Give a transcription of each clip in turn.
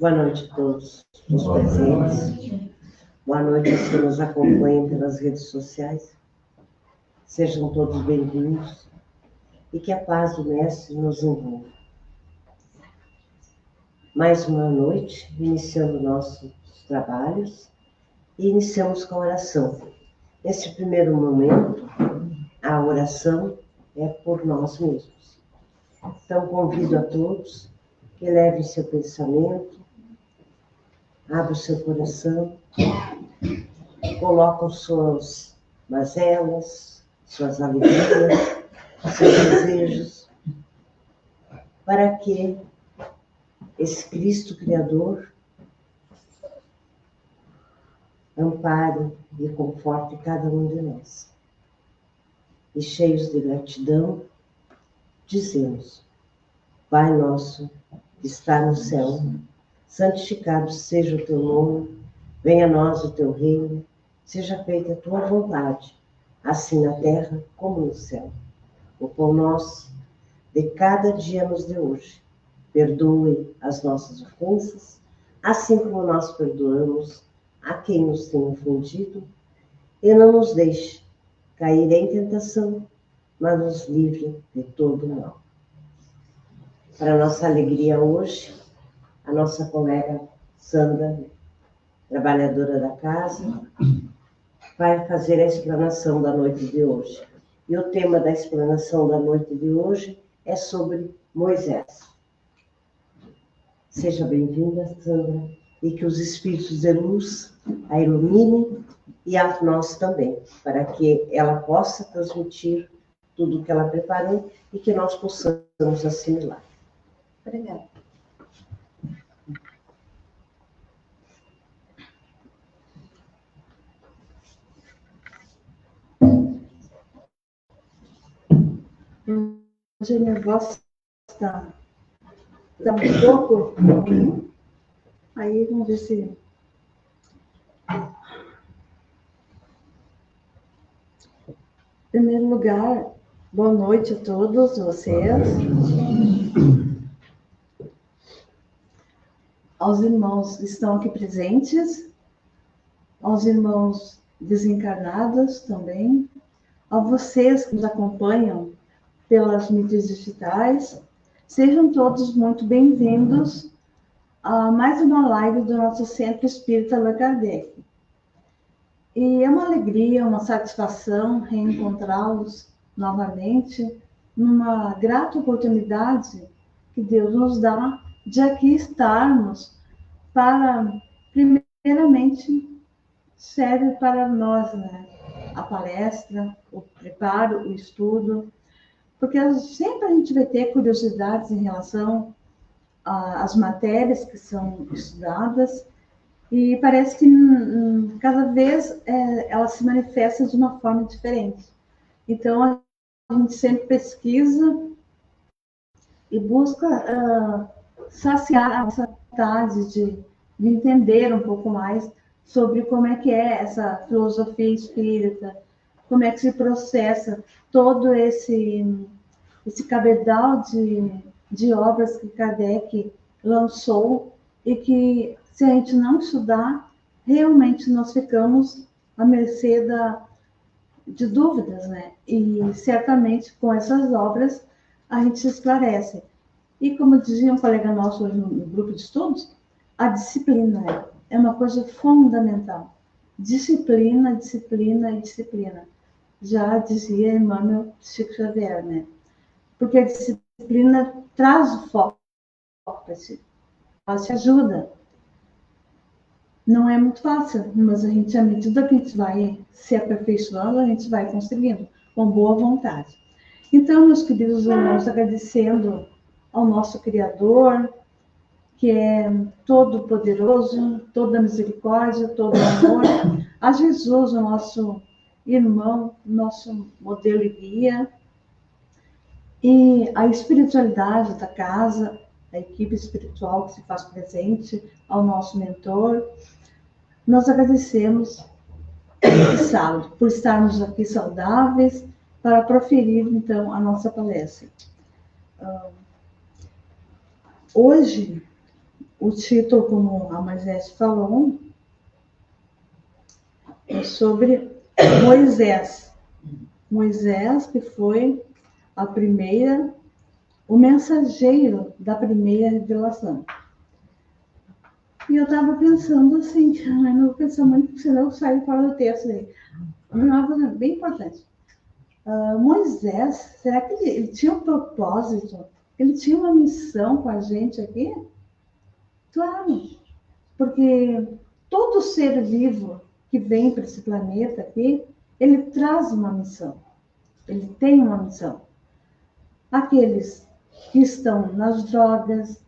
Boa noite a todos os presentes. Boa noite aos que nos acompanham pelas redes sociais. Sejam todos bem-vindos e que a paz do Mestre nos envolva. Mais uma noite, iniciando nossos trabalhos e iniciamos com a oração. Nesse primeiro momento, a oração é por nós mesmos. Então, convido a todos que elevem seu pensamento, abram seu coração, colocam suas mazelas, suas alegrias, seus desejos, para que esse Cristo Criador ampare e conforte cada um de nós. E cheios de gratidão, dizemos: Pai nosso, que está no céu, santificado seja o teu nome, venha a nós o teu reino, seja feita a tua vontade, assim na terra como no céu. O pão nosso de cada dia nos dê hoje. Perdoe as nossas ofensas, assim como nós perdoamos a quem nos tem ofendido, e não nos deixe cair em tentação, mas nos livre de todo o mal. Para nossa alegria hoje, a nossa colega Sandra, trabalhadora da casa, vai fazer a explanação da noite de hoje. E o tema da explanação da noite de hoje é sobre Moisés. Seja bem-vinda, Sandra, e que os espíritos de luz a iluminem e a nós também, para que ela possa transmitir tudo o que ela preparou e que nós possamos assimilar. Obrigada. Hoje minha voz está um pouco. Aí vamos ver se. Em primeiro lugar, boa noite a todos vocês. Aos irmãos que estão aqui presentes, aos irmãos desencarnados também, a vocês que nos acompanham pelas mídias digitais, sejam todos muito bem-vindos a mais uma live do nosso Centro Espírita Allan Kardec. E é uma alegria, uma satisfação reencontrá-los novamente, numa grata oportunidade que Deus nos dá de aqui estarmos para, primeiramente, serve para nós, né? A palestra, o preparo, o estudo, porque sempre a gente vai ter curiosidades em relação às matérias que são estudadas, e parece que cada vez ela se manifesta de uma forma diferente. Então, a gente sempre pesquisa e busca saciar a nossa vontade de entender um pouco mais sobre como é que é essa filosofia espírita, como é que se processa todo esse cabedal de obras que Kardec lançou e que, se a gente não estudar, realmente nós ficamos à mercê de dúvidas, né? E certamente com essas obras a gente se esclarece. E como dizia um colega nosso hoje no grupo de estudos, a disciplina é uma coisa fundamental. Disciplina, disciplina e disciplina. Já dizia Emmanuel Chico Xavier, né? Porque a disciplina traz o foco para si. Ela te ajuda. Não é muito fácil, mas a gente, à medida que a gente vai se aperfeiçoando, a gente vai conseguindo, com boa vontade. Então, meus queridos irmãos, agradecendo ao nosso Criador, que é todo-poderoso, toda misericórdia, todo amor, a Jesus, o nosso irmão, nosso modelo e guia, e a espiritualidade da casa, a equipe espiritual que se faz presente, ao nosso mentor. Nós agradecemos esse sábado por estarmos aqui saudáveis para proferir, então, a nossa palestra. Hoje, o título, como a Moisés falou, é sobre Moisés. Moisés, que foi o mensageiro da primeira revelação. E eu estava pensando assim, não vou pensar muito, porque senão eu saio fora do texto aí. Uma coisa bem importante. Moisés, será que ele tinha um propósito? Ele tinha uma missão com a gente aqui? Claro, porque todo ser vivo que vem para esse planeta aqui, ele traz uma missão. Ele tem uma missão. Aqueles que estão nas drogas,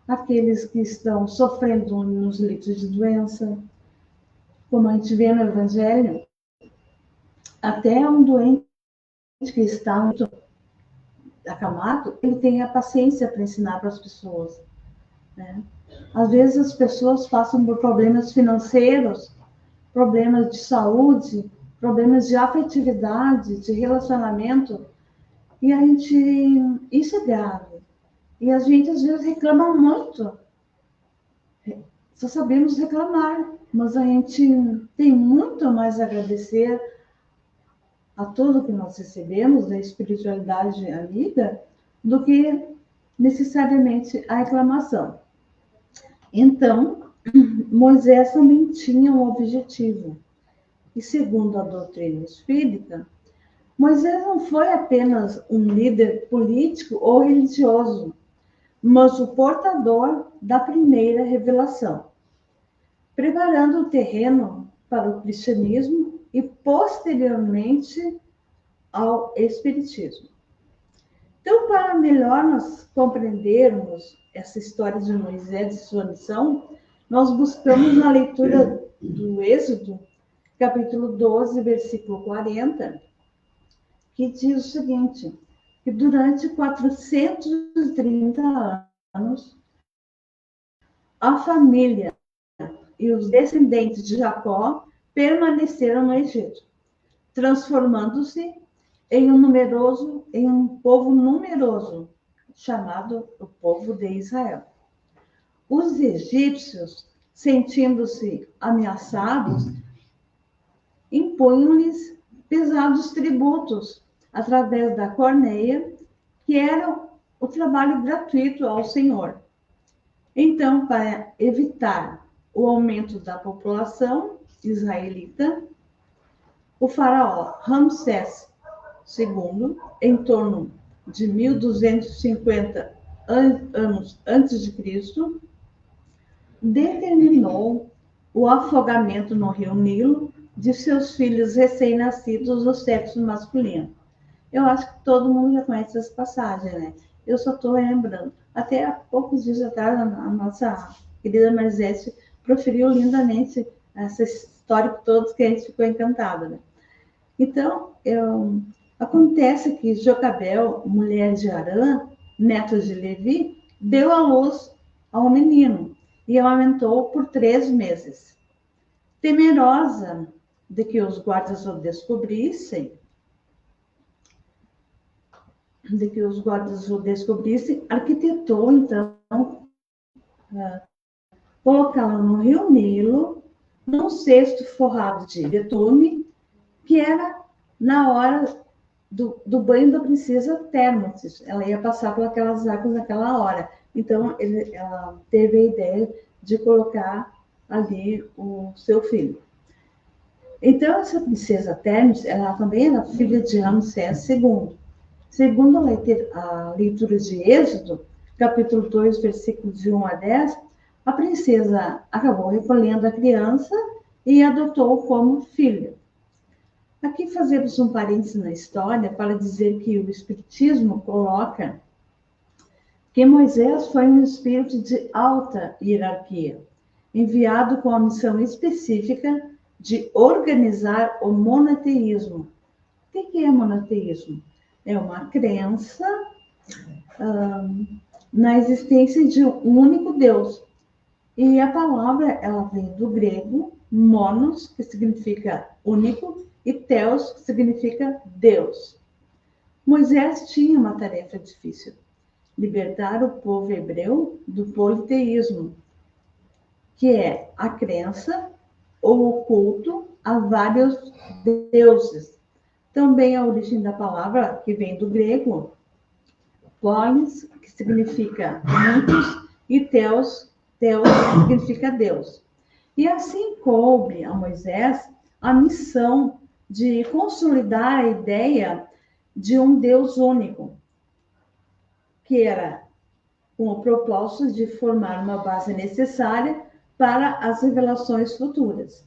aqueles que estão sofrendo nos leitos de doença, como a gente vê no Evangelho, até um doente que está muito acamado, ele tem a paciência para ensinar para as pessoas, né? Às vezes as pessoas passam por problemas financeiros, problemas de saúde, problemas de afetividade, de relacionamento, e isso é grave. E a gente às vezes reclama muito. Só sabemos reclamar, mas a gente tem muito mais a agradecer a tudo que nós recebemos da espiritualidade amiga do que necessariamente a reclamação. Então, Moisés também tinha um objetivo. E segundo a doutrina espírita, Moisés não foi apenas um líder político ou religioso, mas o portador da primeira revelação, preparando o terreno para o cristianismo e posteriormente ao espiritismo. Então, para melhor nós compreendermos essa história de Moisés e sua missão, nós buscamos na leitura do Êxodo, capítulo 12, versículo 40, que diz o seguinte, que durante 430 anos, a família e os descendentes de Jacó permaneceram no Egito, transformando-se em um povo numeroso, chamado o povo de Israel. Os egípcios, sentindo-se ameaçados, impunham-lhes pesados tributos através da corneia, que era o trabalho gratuito ao Senhor. Então, para evitar o aumento da população israelita, o faraó Ramsés II, em torno de 1250 anos antes de Cristo, determinou o afogamento no rio Nilo de seus filhos recém-nascidos do sexo masculino. Eu acho que todo mundo já conhece essa passagem, né? Eu só estou lembrando. Até há poucos dias atrás, a nossa querida Marisete proferiu lindamente essa história que todos que a gente ficou encantada, né? Então, acontece que Jocabel, mulher de Arã, neto de Levi, deu à luz ao menino e amamentou por 3 meses. Temerosa de que os guardas o descobrissem, arquitetou, então, colocá-la no rio Nilo, num cesto forrado de betume, que era na hora do banho da princesa Térmotes. Ela ia passar por aquelas águas naquela hora. Então, ela teve a ideia de colocar ali o seu filho. Então, essa princesa Térmotes, ela também era filha de Ramsés II. Segundo a leitura de Êxodo, capítulo 2, versículos de 1 a 10, a princesa acabou recolhendo a criança e adotou como filho. Aqui fazemos um parênteses na história para dizer que o Espiritismo coloca que Moisés foi um espírito de alta hierarquia, enviado com a missão específica de organizar o monoteísmo. O que é monoteísmo? É uma crença na existência de um único Deus. E a palavra, ela vem do grego, monos, que significa único, e theos, que significa Deus. Moisés tinha uma tarefa difícil. libertar o povo hebreu do politeísmo, que é a crença ou o culto a vários deuses. Também a origem da palavra, que vem do grego, polis, que significa muitos, e theos significa Deus. E assim coube a Moisés a missão de consolidar a ideia de um Deus único, que era com o propósito de formar uma base necessária para as revelações futuras.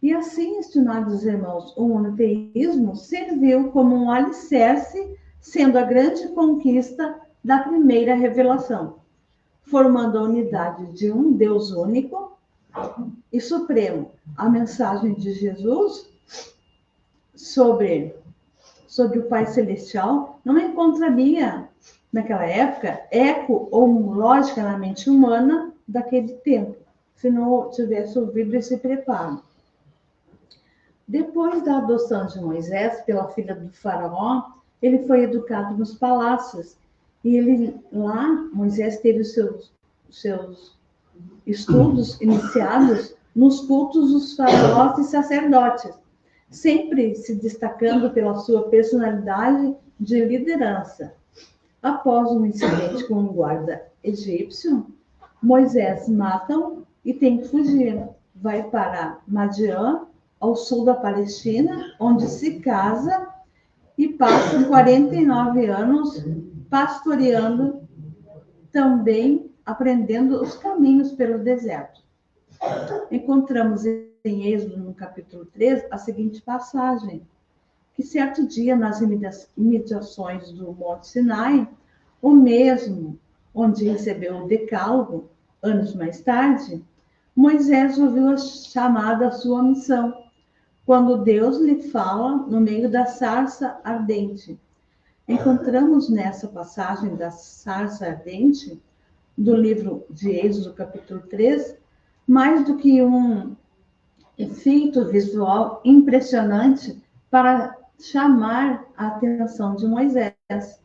E assim, estimados irmãos, o monoteísmo serviu como um alicerce, sendo a grande conquista da primeira revelação, formando a unidade de um Deus único e supremo. A mensagem de Jesus sobre o Pai Celestial não encontraria, naquela época, eco ou lógica na mente humana daquele tempo, se não tivesse ouvido esse preparo. Depois da adoção de Moisés pela filha do faraó, ele foi educado nos palácios. E lá, Moisés teve os seus estudos iniciados nos cultos dos faraós e sacerdotes, sempre se destacando pela sua personalidade de liderança. Após um incidente com um guarda egípcio, Moisés mata-o e tem que fugir. Vai para Madiã, ao sul da Palestina, onde se casa e passa 49 anos pastoreando, também aprendendo os caminhos pelo deserto. Encontramos em Êxodo, no capítulo 3, a seguinte passagem, que certo dia, nas imediações do Monte Sinai, o mesmo onde recebeu o Decálogo, anos mais tarde, Moisés ouviu a chamada à sua missão, quando Deus lhe fala no meio da sarça ardente. Encontramos nessa passagem da sarça ardente, do livro de Êxodo, capítulo 3, mais do que um efeito visual impressionante para chamar a atenção de Moisés.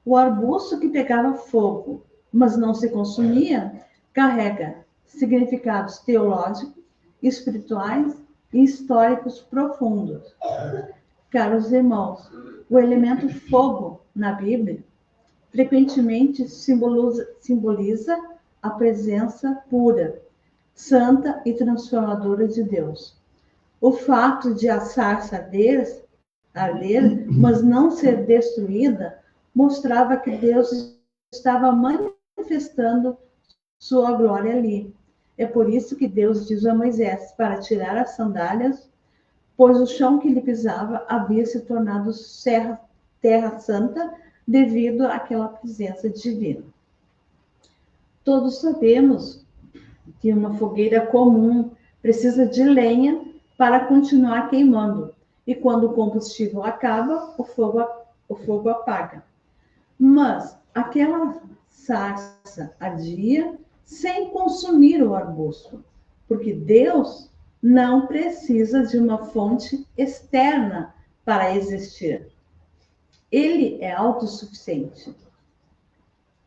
O arbusto que pegava fogo, mas não se consumia, carrega significados teológicos, espirituais e históricos profundos. Caros irmãos, o elemento fogo na Bíblia frequentemente simboliza a presença pura, santa e transformadora de Deus. O fato de a sarça arder, mas não ser destruída, mostrava que Deus estava manifestando sua glória ali. É por isso que Deus diz a Moisés para tirar as sandálias, pois o chão que ele pisava havia se tornado terra santa devido àquela presença divina. Todos sabemos que uma fogueira comum precisa de lenha para continuar queimando, e quando o combustível acaba, o fogo apaga. Mas aquela sarça ardia sem consumir o arbusto, porque Deus não precisa de uma fonte externa para existir. Ele é autossuficiente.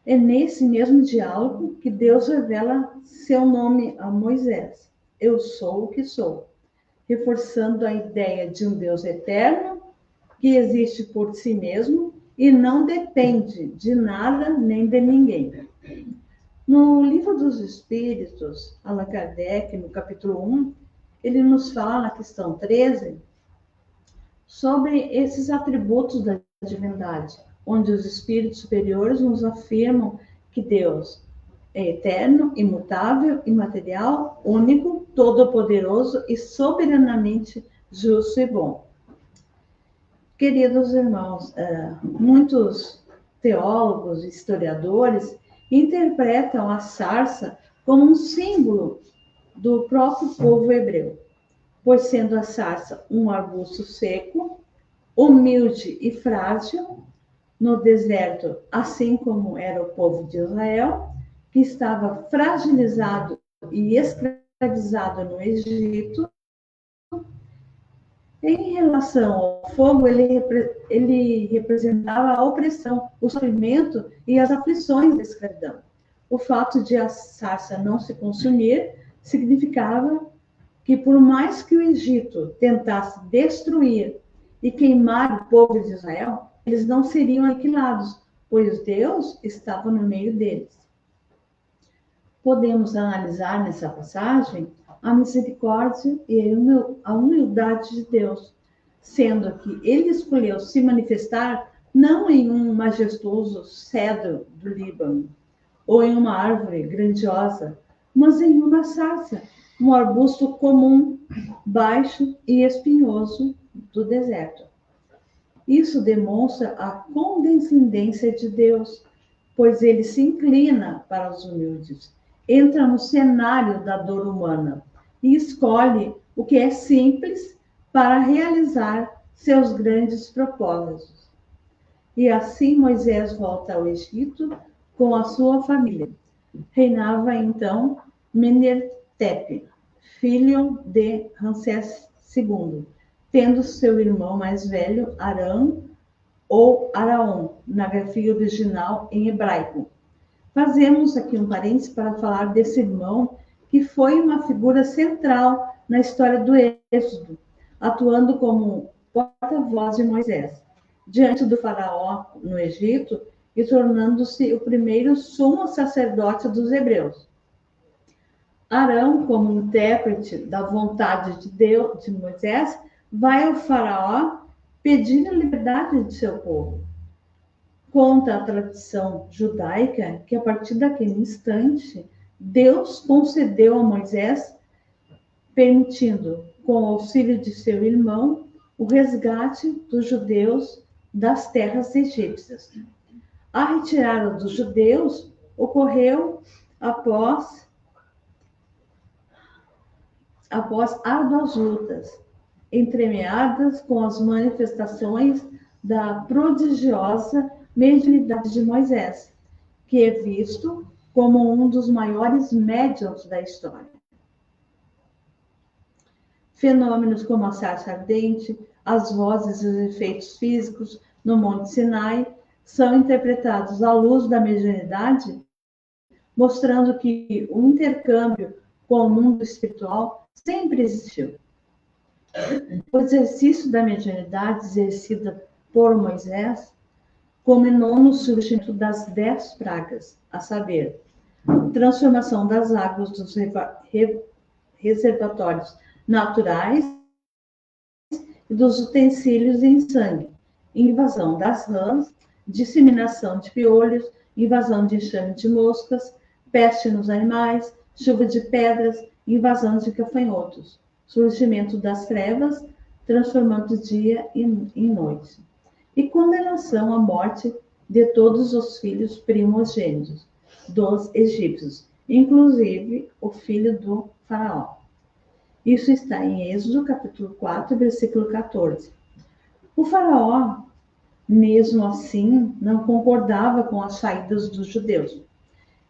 É nesse mesmo diálogo que Deus revela seu nome a Moisés. Eu sou o que sou, reforçando a ideia de um Deus eterno que existe por si mesmo e não depende de nada nem de ninguém. No Livro dos Espíritos, Allan Kardec, no capítulo 1, ele nos fala, na questão 13, sobre esses atributos da divindade, onde os espíritos superiores nos afirmam que Deus é eterno, imutável, imaterial, único, todo-poderoso e soberanamente justo e bom. Queridos irmãos, muitos teólogos e historiadores interpretam a sarça como um símbolo do próprio povo hebreu, pois sendo a sarça um arbusto seco, humilde e frágil, no deserto, assim como era o povo de Israel, que estava fragilizado e escravizado no Egito, Em relação ao fogo, ele representava a opressão, o sofrimento e as aflições da escravidão. O fato de a sarça não se consumir significava que, por mais que o Egito tentasse destruir e queimar o povo de Israel, eles não seriam aniquilados, pois Deus estava no meio deles. Podemos analisar nessa passagem a misericórdia e a humildade de Deus, sendo que ele escolheu se manifestar não em um majestoso cedro do Líbano, ou em uma árvore grandiosa, mas em uma sarça, um arbusto comum, baixo e espinhoso do deserto. Isso demonstra a condescendência de Deus, pois ele se inclina para os humildes, entra no cenário da dor humana e escolhe o que é simples para realizar seus grandes propósitos. E assim Moisés volta ao Egito com a sua família. Reinava então Menetepe, filho de Ramsés II, tendo seu irmão mais velho, Arão, ou Araon, na grafia original em hebraico. Fazemos aqui um parênteses para falar desse irmão, que foi uma figura central na história do Êxodo, atuando como porta-voz de Moisés, diante do faraó no Egito e tornando-se o primeiro sumo sacerdote dos hebreus. Arão, como intérprete da vontade de Deus, de Moisés, vai ao faraó pedir a liberdade de seu povo. Conta a tradição judaica que, a partir daquele instante, Deus concedeu a Moisés, permitindo, com o auxílio de seu irmão, o resgate dos judeus das terras egípcias. A retirada dos judeus ocorreu após árduas lutas, entremeadas com as manifestações da prodigiosa mediunidade de Moisés, que é visto como um dos maiores médiuns da história. Fenômenos como a sarça ardente, as vozes e os efeitos físicos no Monte Sinai são interpretados à luz da mediunidade, mostrando que o intercâmbio com o mundo espiritual sempre existiu. O exercício da mediunidade exercida por Moisés culminou no surgimento das 10 pragas, a saber, transformação das águas dos reservatórios naturais e dos utensílios em sangue, invasão das rãs, disseminação de piolhos, invasão de enxame de moscas, peste nos animais, chuva de pedras, invasão de gafanhotos, surgimento das trevas, transformando dia em noite, e condenação à morte de todos os filhos primogênitos dos egípcios, inclusive o filho do faraó. Isso está em Êxodo, capítulo 4, versículo 14. O faraó, mesmo assim, não concordava com as saídas dos judeus.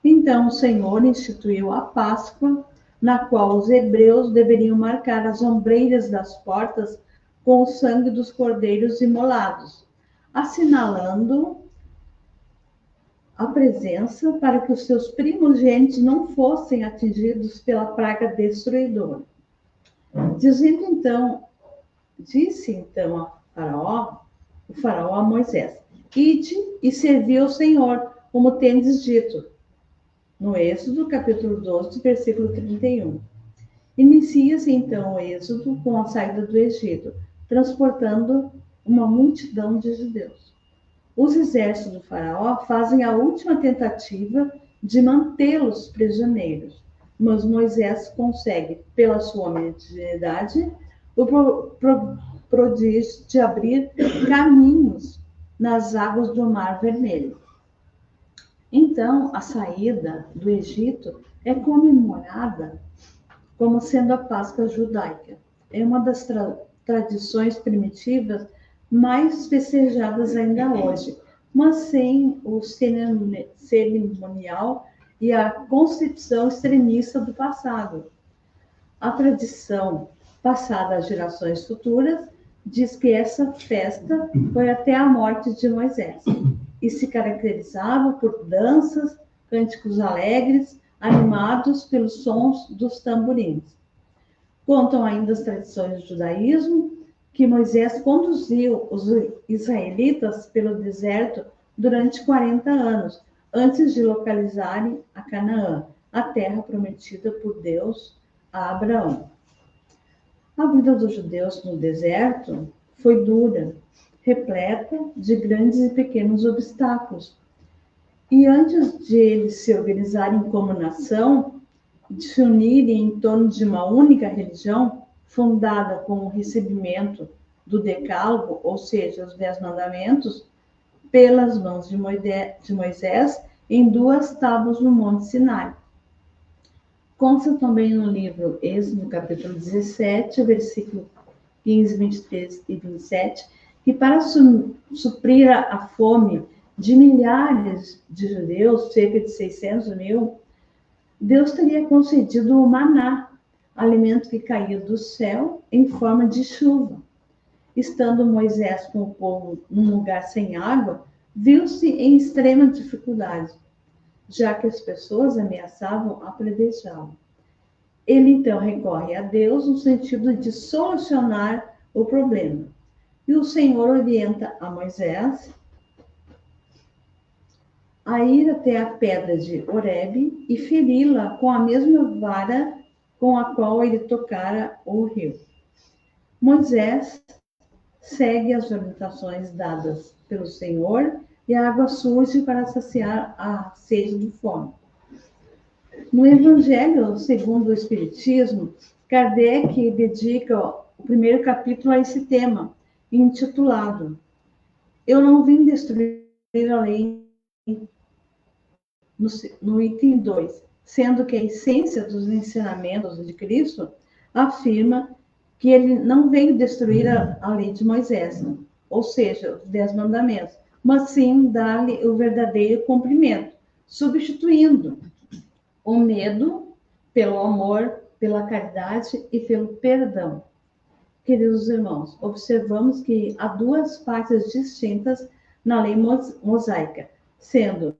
Então o Senhor instituiu a Páscoa, na qual os hebreus deveriam marcar as ombreiras das portas com o sangue dos cordeiros imolados, assinalando a presença para que os seus primogênitos não fossem atingidos pela praga destruidora. Disse então o faraó a Moisés: Ide e servi ao Senhor, como tendes dito. No Êxodo, capítulo 12, versículo 31. Inicia-se então o Êxodo com a saída do Egito, transportando uma multidão de judeus. Os exércitos do faraó fazem a última tentativa de mantê-los prisioneiros, mas Moisés consegue, pela sua mediunidade, o prodígio de abrir caminhos nas águas do Mar Vermelho. Então, a saída do Egito é comemorada como sendo a Páscoa judaica. É uma das tradições primitivas mais festejadas ainda hoje, mas sem o cerimonial e a concepção extremista do passado. A tradição, passada às gerações futuras, diz que essa festa foi até a morte de Moisés e se caracterizava por danças, cânticos alegres, animados pelos sons dos tamborins. Contam ainda as tradições do judaísmo que Moisés conduziu os israelitas pelo deserto durante 40 anos, antes de localizarem a Canaã, a terra prometida por Deus a Abraão. A vida dos judeus no deserto foi dura, repleta de grandes e pequenos obstáculos. E antes de eles se organizarem como nação, de se unirem em torno de uma única religião, fundada com o recebimento do Decálogo, ou seja, os 10 mandamentos, pelas mãos de Moisés, em 2 tábuas no Monte Sinai. Consta também no livro Êxodo, capítulo 17, versículo 15, 23 e 27, que para suprir a fome de milhares de judeus, cerca de 600 mil, Deus teria concedido o maná, alimento que caía do céu em forma de chuva. Estando Moisés com o povo num lugar sem água, viu-se em extrema dificuldade, já que as pessoas ameaçavam apedrejá-lo. Ele então recorre a Deus no sentido de solucionar o problema. E o Senhor orienta a Moisés a ir até a pedra de Horebe e feri-la com a mesma vara com a qual ele tocara o rio. Moisés segue as orientações dadas pelo Senhor e a água surge para saciar a sede de fome. No Evangelho segundo o Espiritismo, Kardec dedica o primeiro capítulo a esse tema, intitulado Eu não vim destruir a lei, no item 2, sendo que a essência dos ensinamentos de Cristo afirma que ele não veio destruir a lei de Moisés, ou seja, os 10 mandamentos, mas sim dar-lhe o verdadeiro cumprimento, substituindo o medo pelo amor, pela caridade e pelo perdão. Queridos irmãos, observamos que há 2 partes distintas na lei mosaica, sendo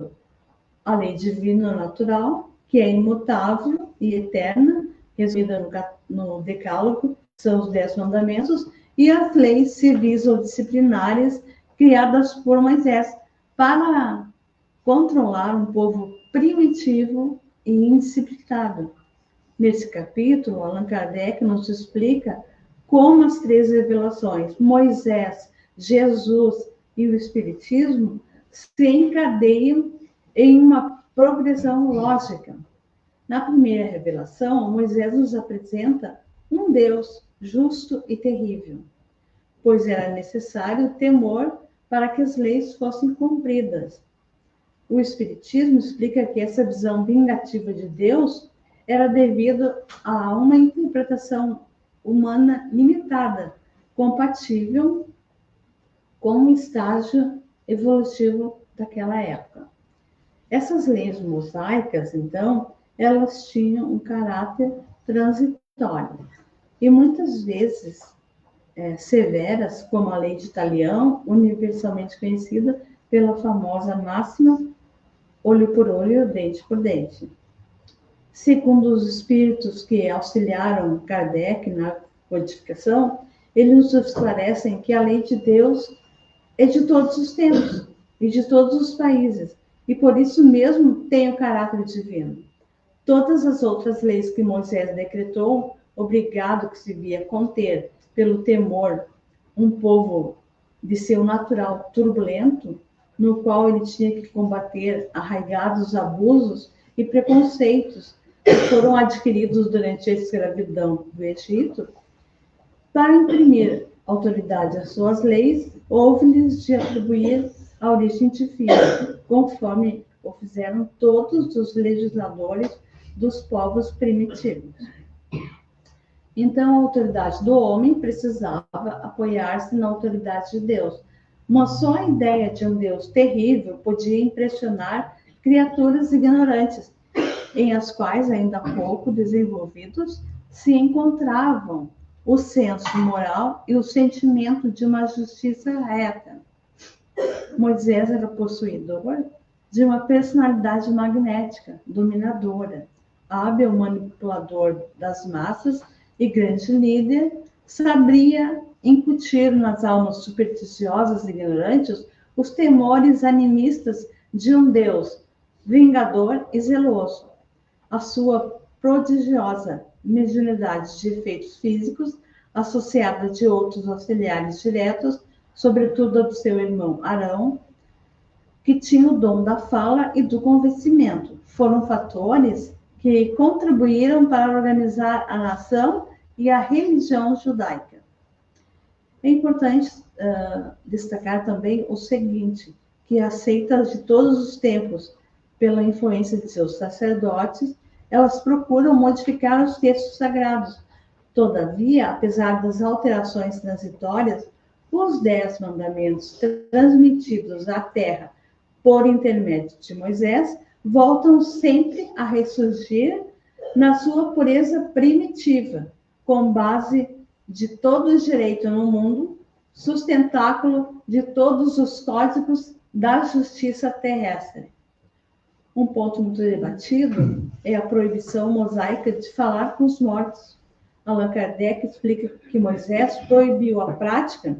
a lei divina natural, que é imutável e eterna, resumida no Decálogo, são os 10 mandamentos, e as leis civis ou disciplinares criadas por Moisés para controlar um povo primitivo e indisciplinado. Nesse capítulo, Allan Kardec nos explica como as 3 revelações, Moisés, Jesus e o Espiritismo, se encadeiam em uma progressão lógica. Na primeira revelação, Moisés nos apresenta um Deus justo e terrível, pois era necessário temor para que as leis fossem cumpridas. O Espiritismo explica que essa visão vingativa de Deus era devido a uma interpretação humana limitada, compatível com o estágio evolutivo daquela época. Essas leis mosaicas, então, elas tinham um caráter transitório e muitas vezes severas, como a lei de Talião, universalmente conhecida pela famosa máxima olho por olho, dente por dente. Segundo os espíritos que auxiliaram Kardec na codificação, eles nos esclarecem que a lei de Deus é de todos os tempos e de todos os países, e por isso mesmo tem o caráter divino. Todas as outras leis que Moisés decretou, obrigado que se via conter pelo temor um povo de seu natural turbulento, no qual ele tinha que combater arraigados abusos e preconceitos que foram adquiridos durante a escravidão do Egito, para imprimir autoridade às suas leis, houve-lhes de atribuir a origem divina, conforme o fizeram todos os legisladores dos povos primitivos. Então, a autoridade do homem precisava apoiar-se na autoridade de Deus. Uma só ideia de um Deus terrível podia impressionar criaturas ignorantes, em as quais, ainda pouco desenvolvidos, se encontravam o senso moral e o sentimento de uma justiça reta. Moisés era possuidor de uma personalidade magnética, dominadora, hábil manipulador das massas e grande líder, sabia incutir nas almas supersticiosas e ignorantes os temores animistas de um Deus vingador e zeloso. A sua prodigiosa mediunidade de efeitos físicos, associada de outros auxiliares diretos, sobretudo a do seu irmão Arão, que tinha o dom da fala e do convencimento, foram fatores que contribuíram para organizar a nação e a religião judaica. É importante destacar também o seguinte, que as seitas de todos os tempos, pela influência de seus sacerdotes, elas procuram modificar os textos sagrados. Todavia, apesar das alterações transitórias, os 10 mandamentos transmitidos à Terra por intermédio de Moisés voltam sempre a ressurgir na sua pureza primitiva, com base de todo o direito no mundo, sustentáculo de todos os códigos da justiça terrestre. Um ponto muito debatido é a proibição mosaica de falar com os mortos. Allan Kardec explica que Moisés proibiu a prática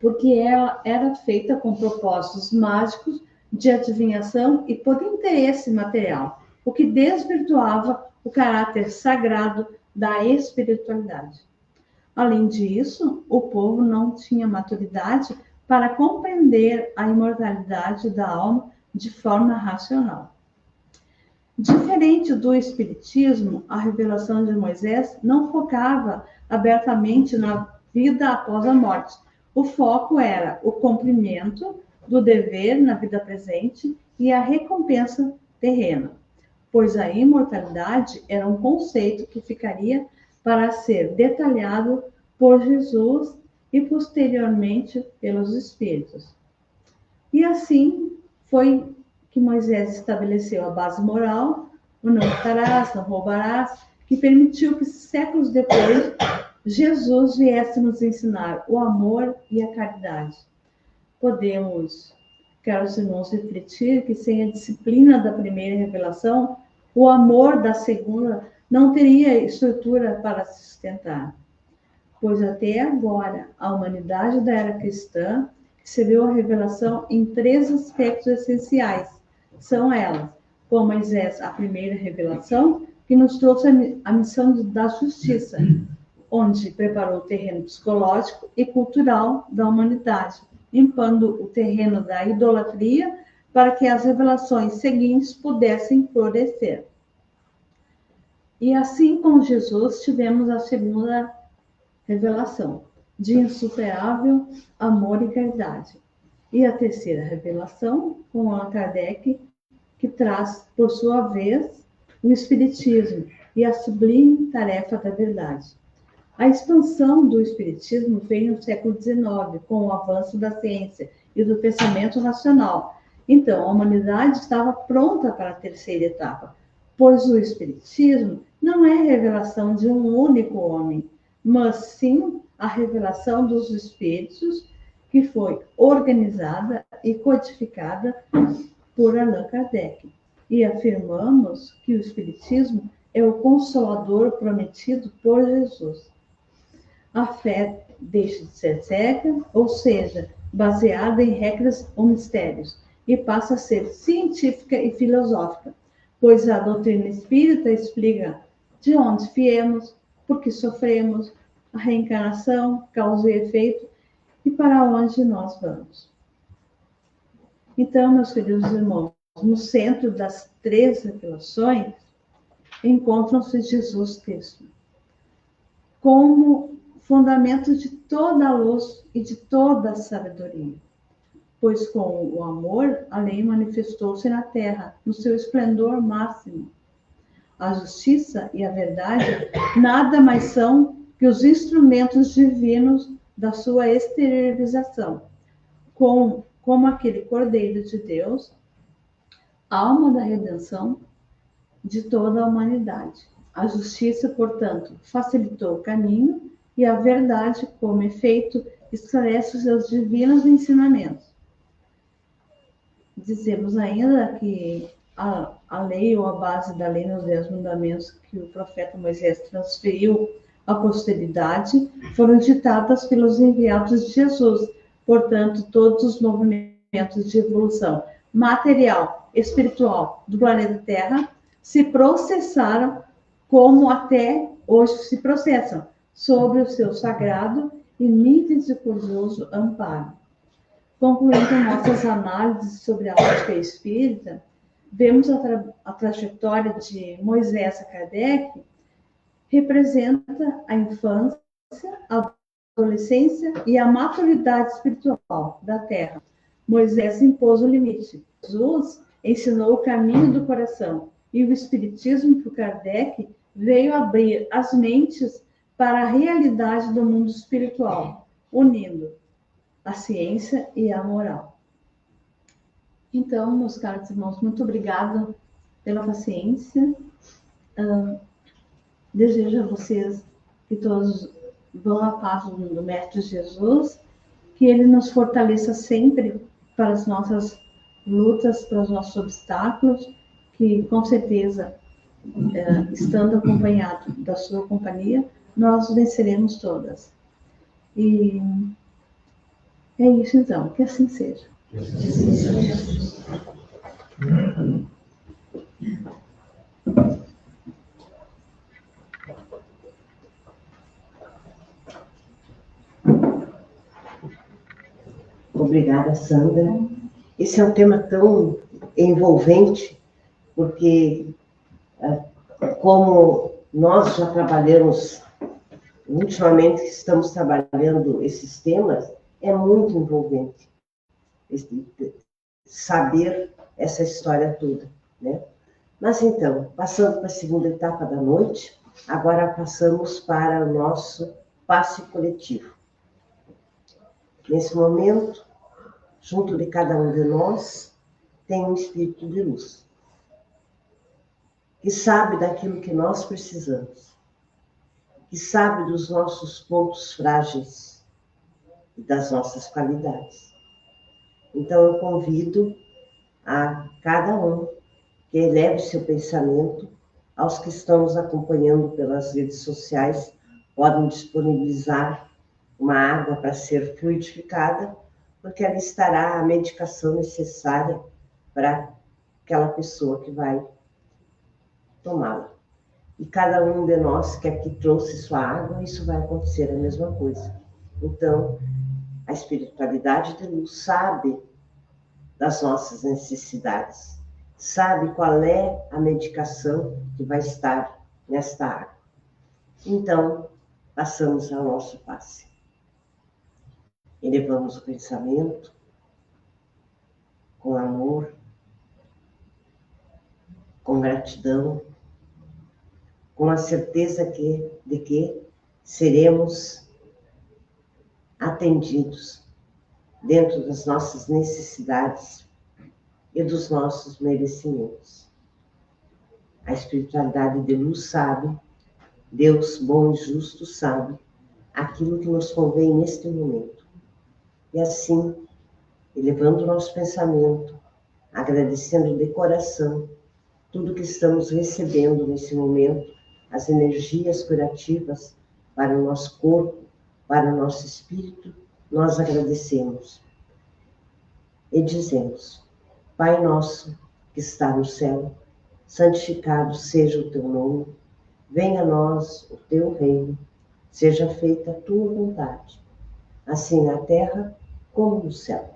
porque ela era feita com propósitos mágicos de adivinhação e por interesse material, o que desvirtuava o caráter sagrado da espiritualidade. Além disso, o povo não tinha maturidade para compreender a imortalidade da alma de forma racional. Diferente do Espiritismo, a revelação de Moisés não focava abertamente na vida após a morte. O foco era o cumprimento do dever na vida presente e a recompensa terrena, pois a imortalidade era um conceito que ficaria para ser detalhado por Jesus e posteriormente pelos Espíritos. E assim foi que Moisés estabeleceu a base moral, o não matarás, não roubarás, que permitiu que séculos depois Jesus viesse nos ensinar o amor e a caridade. Podemos, caros irmãos, refletir que sem a disciplina da primeira revelação, o amor da segunda não teria estrutura para se sustentar. Pois até agora, a humanidade da era cristã recebeu a revelação em 3 aspectos essenciais. São elas, com Moisés, a primeira revelação, que nos trouxe a missão da justiça, onde preparou o terreno psicológico e cultural da humanidade, limpando o terreno da idolatria para que as revelações seguintes pudessem florescer. E assim, com Jesus, tivemos a segunda revelação, de insuperável amor e caridade. E a terceira revelação, com Allan Kardec, que traz, por sua vez, o Espiritismo e a sublime tarefa da verdade. A expansão do Espiritismo veio no século XIX, com o avanço da ciência e do pensamento racional. Então, a humanidade estava pronta para a terceira etapa, pois o Espiritismo não é a revelação de um único homem, mas sim a revelação dos Espíritos, que foi organizada e codificada por Allan Kardec. E afirmamos que o Espiritismo é o consolador prometido por Jesus. A fé deixa de ser cega, ou seja, baseada em regras ou mistérios, e passa a ser científica e filosófica, pois a doutrina espírita explica de onde viemos, por que sofremos, a reencarnação, causa e efeito, e para onde nós vamos. Então, meus queridos irmãos, no centro das 3 revelações, encontram-se Jesus Cristo, como fundamento de toda a luz e de toda a sabedoria. Pois com o amor, a lei manifestou-se na terra, no seu esplendor máximo. A justiça e a verdade nada mais são que os instrumentos divinos da sua exteriorização, como aquele Cordeiro de Deus, alma da redenção de toda a humanidade. A justiça, portanto, facilitou o caminho e a verdade, como efeito, esclarece os seus divinos ensinamentos. Dizemos ainda que a lei ou a base da lei nos 10 mandamentos que o profeta Moisés transferiu à posteridade foram ditadas pelos enviados de Jesus. Portanto, todos os movimentos de evolução material, espiritual do planeta Terra se processaram como até hoje se processam, sob o seu sagrado e misericordioso amparo. Concluindo nossas análises sobre a ótica espírita, vemos a trajetória de Moisés a Kardec representa a infância, a adolescência e a maturidade espiritual da Terra. Moisés impôs o limite. Jesus ensinou o caminho do coração e o Espiritismo para Kardec veio abrir as mentes para a realidade do mundo espiritual, unindo a ciência e a moral. Então, meus caros irmãos, muito obrigada pela paciência. Desejo a vocês que todos vão à paz do Mestre Jesus, que ele nos fortaleça sempre para as nossas lutas, para os nossos obstáculos, que com certeza, estando acompanhado da sua companhia, nós venceremos todas. E é isso então, que assim seja. Obrigada, Sandra. Esse é um tema tão envolvente, porque como nós já trabalhamos, ultimamente estamos trabalhando esses temas, é muito envolvente saber essa história toda, né? Mas então, passando para a segunda etapa da noite, agora passamos para o nosso passe coletivo. Nesse momento, junto de cada um de nós, tem um espírito de luz, que sabe daquilo que nós precisamos, que sabe dos nossos pontos frágeis e das nossas qualidades. Então, eu convido a cada um que eleve seu pensamento. Aos que estão nos acompanhando pelas redes sociais, podem disponibilizar uma água para ser fluidificada, porque ali estará a medicação necessária para aquela pessoa que vai tomá-la. E cada um de nós que aqui trouxe sua água, isso vai acontecer a mesma coisa. Então, a espiritualidade de luz sabe das nossas necessidades, sabe qual é a medicação que vai estar nesta água. Então, passamos ao nosso passe. Elevamos o pensamento com amor, com gratidão, com a certeza de que seremos atendidos dentro das nossas necessidades e dos nossos merecimentos. A espiritualidade de luz sabe, Deus bom e justo sabe aquilo que nos convém neste momento. E assim, elevando o nosso pensamento, agradecendo de coração tudo que estamos recebendo nesse momento, as energias curativas para o nosso corpo, para o nosso espírito, nós agradecemos. E dizemos: Pai nosso que está no céu, santificado seja o teu nome, venha a nós o teu reino, seja feita a tua vontade, assim na terra como no céu.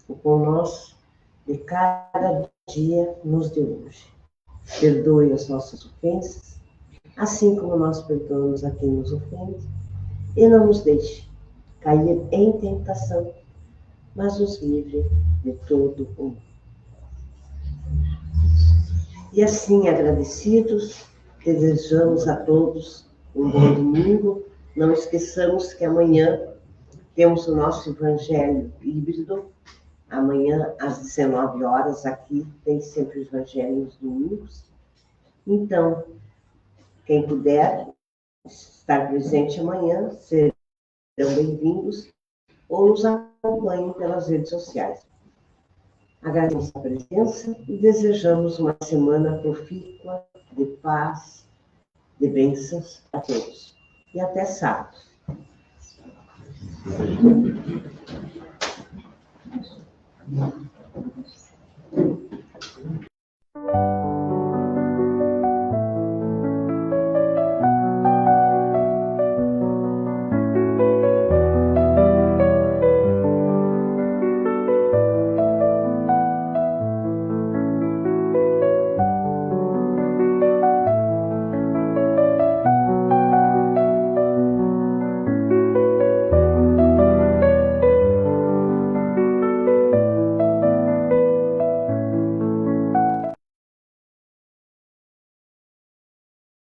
O pão nosso de cada dia nos dê hoje. Perdoe as nossas ofensas, assim como nós perdoamos a quem nos ofende, e não nos deixe cair em tentação, mas nos livre de todo o mal. E assim, agradecidos, desejamos a todos um bom domingo. Não esqueçamos que amanhã temos o nosso Evangelho híbrido. Amanhã, às 19 horas, aqui tem sempre o Evangelho nos domingos. Então, Quem puder estar presente amanhã, serão bem-vindos ou nos acompanhem pelas redes sociais. Agradecemos a presença e desejamos uma semana profícua, de paz, de bênçãos a todos. E até sábado.